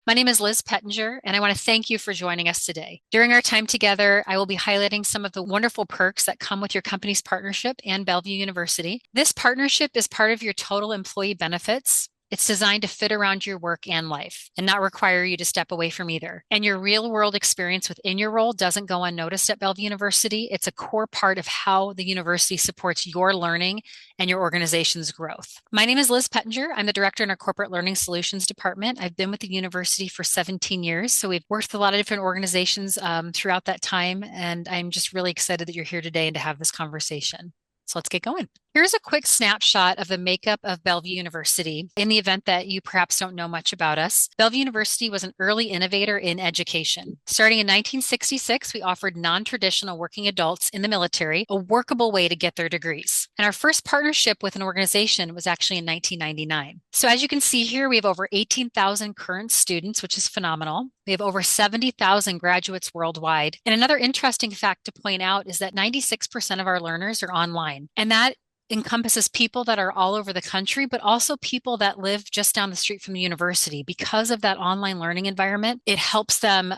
My name is Liz Pettinger, and I want to thank you for joining us today. During our time together, I will be highlighting some of the wonderful perks that come with your company's partnership and Bellevue University. This partnership is part of your total employee benefits. It's designed to fit around your work and life and not require you to step away from either. And your real world experience within your role doesn't go unnoticed at Bellevue University. It's a core part of how the university supports your learning and your organization's growth. My name is Liz Pettinger. I'm the director in our Corporate Learning Solutions Department. I've been with the university for 17 years, so we've worked with a lot of different organizations throughout that time, and I'm just really excited that you're here today and to have this conversation. So let's get going. Here's a quick snapshot of the makeup of Bellevue University in the event that you perhaps don't know much about us. Bellevue University was an early innovator in education. Starting in 1966, we offered non-traditional working adults in the military a workable way to get their degrees. And our first partnership with an organization was actually in 1999. So as you can see here, we have over 18,000 current students, which is phenomenal. We have over 70,000 graduates worldwide. And another interesting fact to point out is that 96% of our learners are online. And that encompasses people that are all over the country, but also people that live just down the street from the university. Because of that online learning environment, it helps them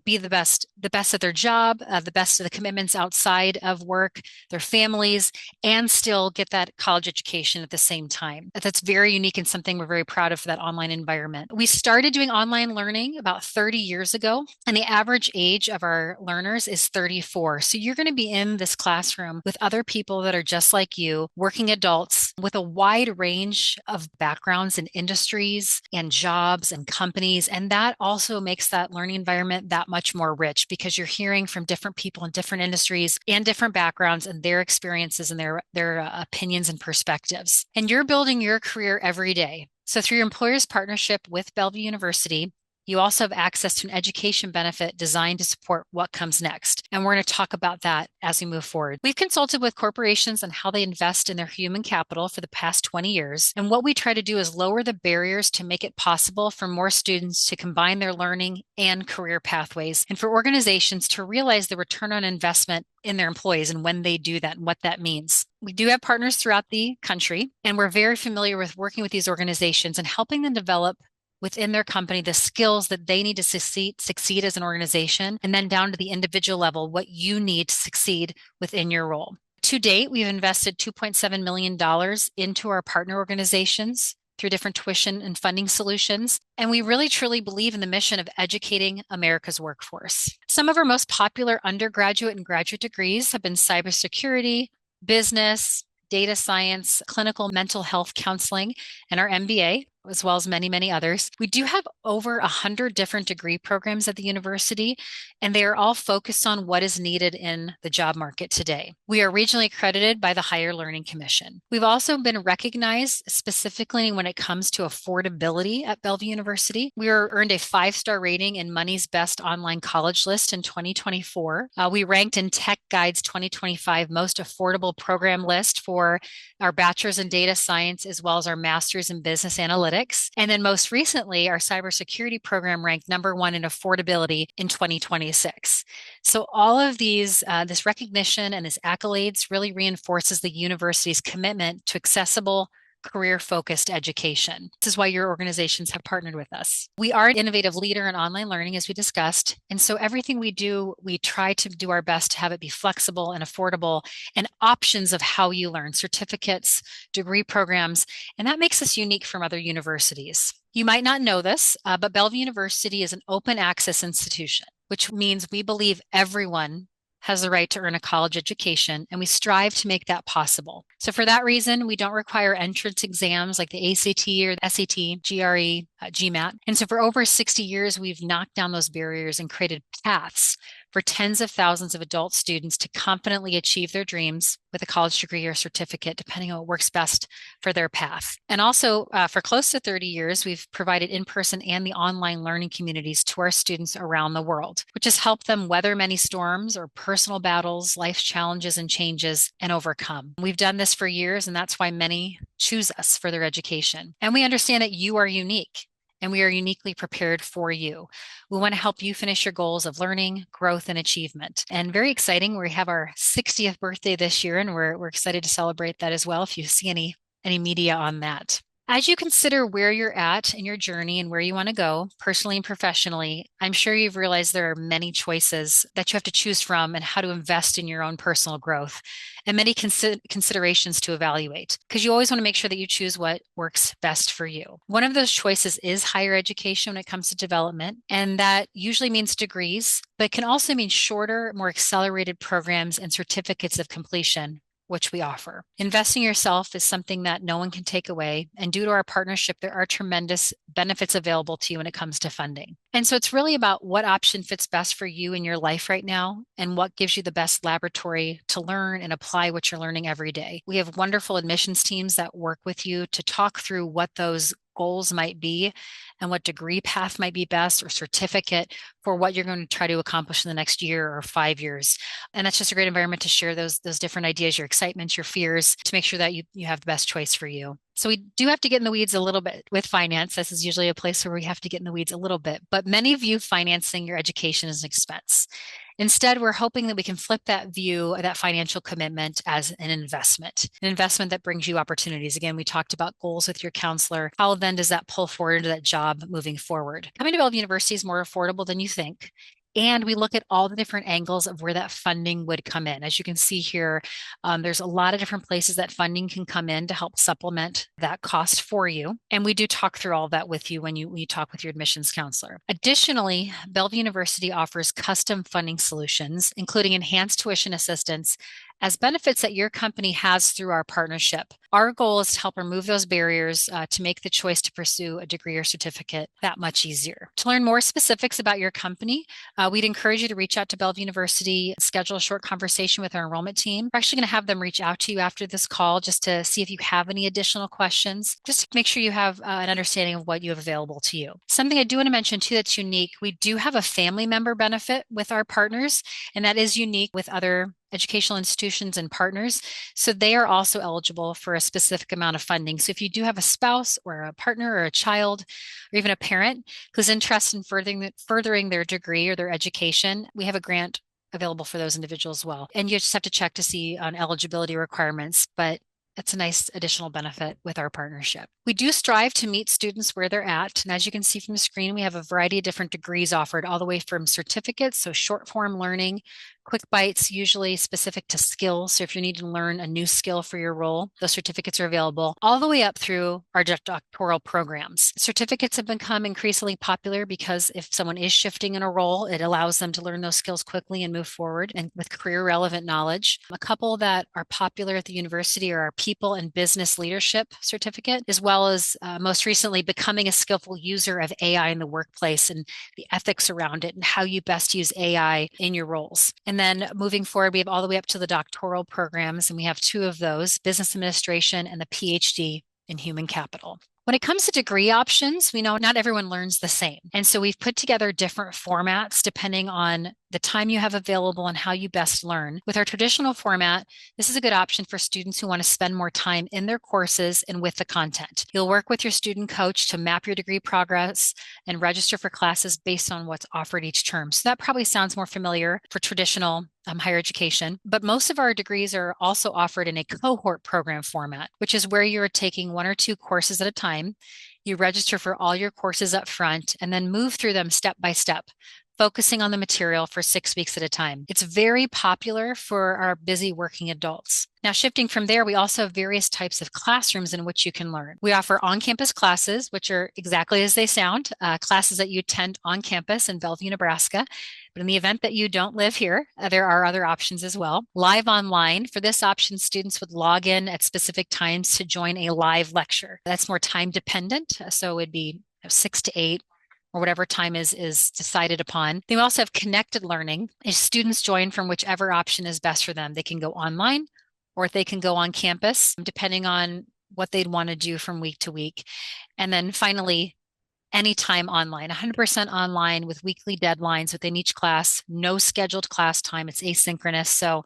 be the best at their job, the best of the commitments outside of work, their families, and still get that college education at the same time. That's very unique and something we're very proud of for that online environment. We started doing online learning about 30 years ago, and the average age of our learners is 34. So you're going to be in this classroom with other people that are just like you, working adults with a wide range of backgrounds and industries and jobs and companies. And that also makes that learning environment that much more rich because you're hearing from different people in different industries and different backgrounds and their experiences and their opinions and perspectives. And you're building your career every day. So through your employer's partnership with Bellevue University, you also have access to an education benefit designed to support what comes next. And we're going to talk about that as we move forward. We've consulted with corporations on how they invest in their human capital for the past 20 years. And what we try to do is lower the barriers to make it possible for more students to combine their learning and career pathways, and for organizations to realize the return on investment in their employees and when they do that and what that means. We do have partners throughout the country, and we're very familiar with working with these organizations and helping them develop within their company the skills that they need to succeed as an organization, and then down to the individual level, what you need to succeed within your role. To date, we've invested $2.7 million into our partner organizations through different tuition and funding solutions. And we really truly believe in the mission of educating America's workforce. Some of our most popular undergraduate and graduate degrees have been cybersecurity, business, data science, clinical mental health counseling, and our MBA, as well as many, many others. We do have over 100 different degree programs at the university, and they are all focused on what is needed in the job market today. We are regionally accredited by the Higher Learning Commission. We've also been recognized specifically when it comes to affordability at Bellevue University. We earned a 5-star rating in Money's Best Online College List in 2024. We ranked in Tech Guide's 2025 Most Affordable Program list for our bachelor's in data science, as well as our master's in business analytics. And then most recently, our cybersecurity program ranked #1 in affordability in 2026. So all of these, this recognition and this accolades really reinforces the university's commitment to accessible, career-focused education. This is why your organizations have partnered with us. We are an innovative leader in online learning, as we discussed. And so everything we do, we try to do our best to have it be flexible and affordable and options of how you learn, certificates, degree programs, and that makes us unique from other universities. You might not know this, but Bellevue University is an open access institution, which means we believe everyone has the right to earn a college education, and we strive to make that possible. So for that reason, we don't require entrance exams like the ACT or the SAT, GRE, GMAT. And so for over 60 years, we've knocked down those barriers and created paths for tens of thousands of adult students to confidently achieve their dreams with a college degree or certificate, depending on what works best for their path. And also, for close to 30 years, we've provided in-person and the online learning communities to our students around the world, which has helped them weather many storms or personal battles, life challenges and changes, and overcome. We've done this for years, and that's why many choose us for their education. And we understand that you are unique, and we are uniquely prepared for you. We want to help you finish your goals of learning, growth, and achievement. And very exciting, we have our 60th birthday this year, and we're excited to celebrate that as well if you see any media on that. As you consider where you're at in your journey and where you want to go, personally and professionally, I'm sure you've realized there are many choices that you have to choose from and how to invest in your own personal growth, and many considerations to evaluate, because you always want to make sure that you choose what works best for you. One of those choices is higher education when it comes to development, and that usually means degrees, but can also mean shorter, more accelerated programs and certificates of completion, which we offer. Investing in yourself is something that no one can take away. And due to our partnership, there are tremendous benefits available to you when it comes to funding. And so it's really about what option fits best for you in your life right now and what gives you the best laboratory to learn and apply what you're learning every day. We have wonderful admissions teams that work with you to talk through what those goals might be and what degree path might be best or certificate for what you're going to try to accomplish in the next year or 5 years. And that's just a great environment to share those different ideas, your excitements, your fears, to make sure that you have the best choice for you. So we do have to get in the weeds a little bit with finance. This is usually a place where we have to get in the weeds a little bit, but many view financing your education as an expense. Instead, we're hoping that we can flip that view, that financial commitment, as an investment that brings you opportunities. Again, we talked about goals with your counselor. How then does that pull forward into that job moving forward? Coming to Bellevue University is more affordable than you think. And we look at all the different angles of where that funding would come in. As you can see here, there's a lot of different places that funding can come in to help supplement that cost for you. And we do talk through all that with you when you talk with your admissions counselor. Additionally, Bellevue University offers custom funding solutions, including enhanced tuition assistance as benefits that your company has through our partnership. Our goal is to help remove those barriers to make the choice to pursue a degree or certificate that much easier. To learn more specifics about your company, we'd encourage you to reach out to Bellevue University, schedule a short conversation with our enrollment team. We're actually going to have them reach out to you after this call just to see if you have any additional questions, just to make sure you have an understanding of what you have available to you. Something I do want to mention too that's unique, we do have a family member benefit with our partners, and that is unique with other educational institutions and partners. So they are also eligible for a specific amount of funding. So if you do have a spouse or a partner or a child or even a parent who's interested in furthering their degree or their education, we have a grant available for those individuals as well. And you just have to check to see on eligibility requirements, but it's a nice additional benefit with our partnership. We do strive to meet students where they're at. And as you can see from the screen, we have a variety of different degrees offered, all the way from certificates, so short form learning, quick bites, usually specific to skills. So if you need to learn a new skill for your role, those certificates are available, all the way up through our doctoral programs. Certificates have become increasingly popular because if someone is shifting in a role, it allows them to learn those skills quickly and move forward and with career relevant knowledge. A couple that are popular at the university are our People and Business Leadership certificate, as well as most recently becoming a skillful user of AI in the workplace and the ethics around it and how you best use AI in your roles. And then moving forward, we have all the way up to the doctoral programs, and we have two of those, business administration and the PhD in human capital. When it comes to degree options, we know not everyone learns the same. And so we've put together different formats depending on the time you have available and how you best learn. With our traditional format, this is a good option for students who want to spend more time in their courses and with the content. You'll work with your student coach to map your degree progress and register for classes based on what's offered each term. So that probably sounds more familiar for traditional higher education, but most of our degrees are also offered in a cohort program format, which is where you're taking one or two courses at a time. You register for all your courses up front and then move through them step by step, focusing on the material for 6 weeks at a time. It's very popular for our busy working adults. Now, shifting from there, we also have various types of classrooms in which you can learn. We offer on-campus classes, which are exactly as they sound, classes that you attend on campus in Bellevue, Nebraska. But in the event that you don't live here, there are other options as well. Live online. For this option, students would log in at specific times to join a live lecture. That's more time dependent. So it would be 6 to 8 or whatever time is decided upon. They also have connected learning. If students join from whichever option is best for them, they can go online or they can go on campus, depending on what they'd want to do from week to week. And then finally, anytime online, 100% online with weekly deadlines within each class, no scheduled class time. It's asynchronous. So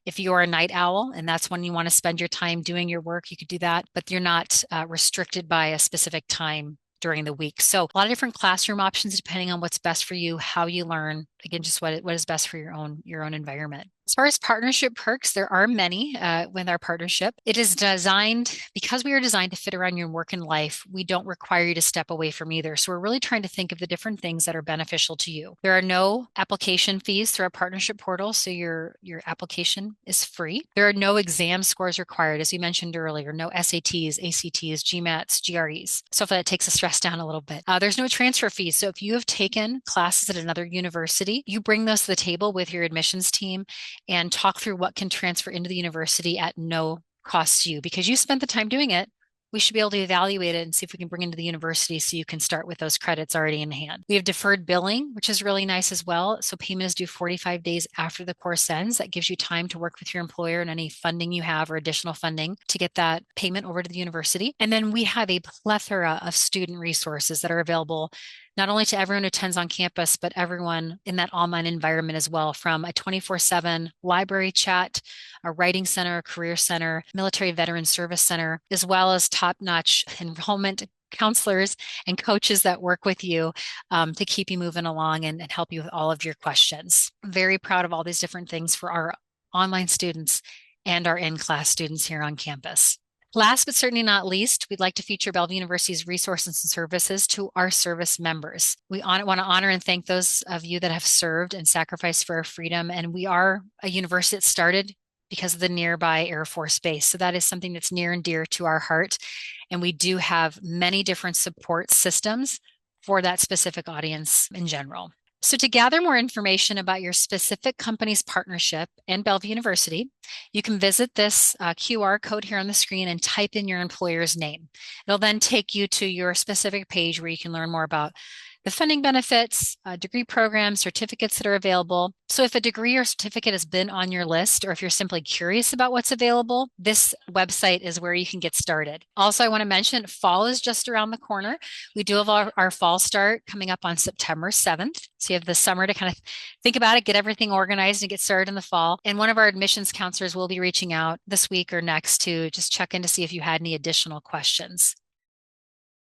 if you're a night owl and that's when you want to spend your time doing your work, you could do that, but you're not restricted by a specific time during the week. So a lot of different classroom options depending on what's best for you, how you learn. Again, just what is best for your own environment. As far as partnership perks, there are many with our partnership. It is designed, because we are designed to fit around your work and life, we don't require you to step away from either. So we're really trying to think of the different things that are beneficial to you. There are no application fees through our partnership portal, so your application is free. There are no exam scores required, as you mentioned earlier, no SATs, ACTs, GMATs, GREs. So if that takes the stress down a little bit. There's no transfer fees. So if you have taken classes at another university, you bring those to the table with your admissions team and talk through what can transfer into the university at no cost to you. Because you spent the time doing it, we should be able to evaluate it and see if we can bring it into the university so you can start with those credits already in hand. We have deferred billing, which is really nice as well. So payment is due 45 days after the course ends. That gives you time to work with your employer and any funding you have or additional funding to get that payment over to the university. And then we have a plethora of student resources that are available not only to everyone who attends on campus, but everyone in that online environment as well, from a 24/7 library chat, a writing center, a career center, military veteran service center, as well as top-notch enrollment counselors and coaches that work with you to keep you moving along and help you with all of your questions. I'm very proud of all these different things for our online students and our in-class students here on campus. Last but certainly not least, we'd like to feature Bellevue University's resources and services to our service members. We want to honor and thank those of you that have served and sacrificed for our freedom. And we are a university that started because of the nearby Air Force Base. So that is something that's near and dear to our heart. And we do have many different support systems for that specific audience in general. So to gather more information about your specific company's partnership and Bellevue University, you can visit this QR code here on the screen and type in your employer's name. It'll then take you to your specific page where you can learn more about the funding benefits, degree programs, certificates that are available. So if a degree or certificate has been on your list, or if you're simply curious about what's available, this website is where you can get started. Also, I want to mention fall is just around the corner. We do have our fall start coming up on September 7th. So you have the summer to kind of think about it, get everything organized and get started in the fall. And one of our admissions counselors will be reaching out this week or next to just check in to see if you had any additional questions.